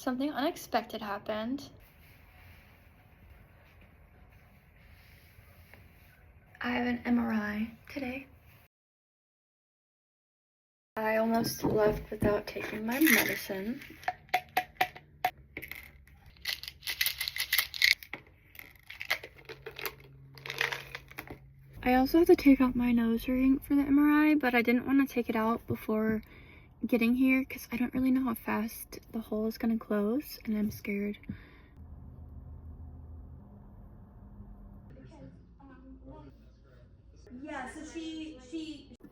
Something unexpected happened. I have an MRI today. I almost left without taking my medicine. I also have to take out my nose ring for the MRI, but I didn't want to take it out before getting here because I don't really know how fast the hole is going to close, and I'm scared. Yeah, so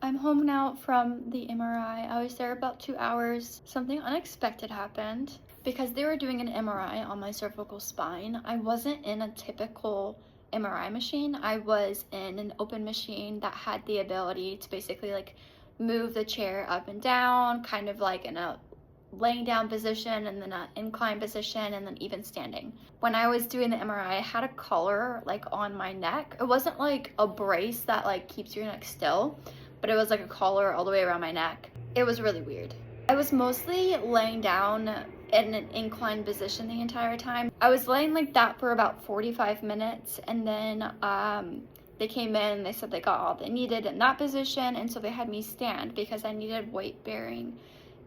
I'm home now from the MRI. I was there about 2 hours. Something unexpected happened because they were doing an MRI on my cervical spine. I wasn't in a typical MRI machine. I was in an open machine that had the ability to basically like move the chair up and down, kind of like in a laying down position and then an incline position and then even standing. When I was doing the MRI, I had a collar like on my neck. It wasn't like a brace that like keeps your neck still, but it was like a collar all the way around my neck. It was really weird. I was mostly laying down in an inclined position the entire time. I was laying like that for about 45 minutes, and then they came in and they said they got all they needed in that position, and so they had me stand because I needed weight-bearing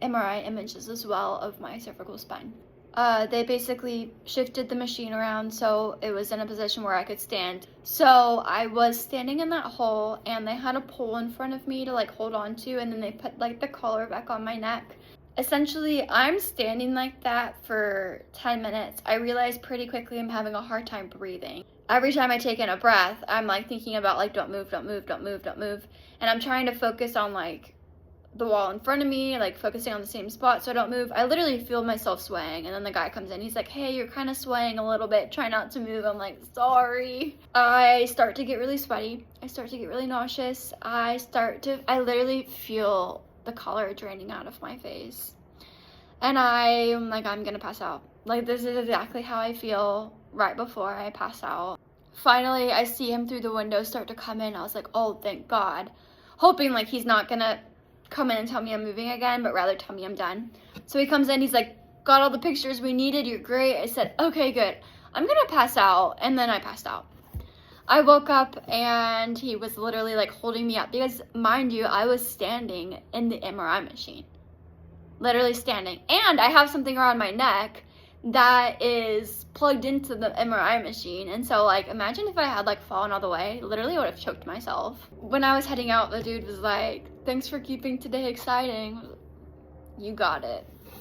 MRI images as well of my cervical spine. They basically shifted the machine around so it was in a position where I could stand. So I was standing in that hole and they had a pole in front of me to like hold on to, and then they put like the collar back on my neck. Essentially, I'm standing like that for 10 minutes. I realized pretty quickly I'm having a hard time breathing. Every time I take in a breath, I'm like thinking about like, don't move, don't move, don't move, don't move. And I'm trying to focus on like the wall in front of me, like focusing on the same spot so I don't move. I literally feel myself swaying, and then the guy comes in, he's like, hey, you're kind of swaying a little bit, try not to move. I'm like, sorry. I start to get really sweaty, I start to get really nauseous, I literally feel the color draining out of my face, and I'm like, I'm gonna pass out. Like, this is exactly how I feel right before I pass out. Finally, I see him through the window start to come in. I was like, oh, thank God, hoping like he's not gonna come in and tell me I'm moving again, but rather tell me I'm done. So he comes in, he's like, got all the pictures we needed, you're great. I said, okay, good. I'm gonna pass out. And then I passed out. I woke up and he was literally like holding me up because, mind you, I was standing in the MRI machine. Literally standing. And I have something around my neck that is plugged into the MRI machine, and so like imagine if I had like fallen all the way, literally would have choked myself. When I was heading out, the dude was like, thanks for keeping today exciting. You got it.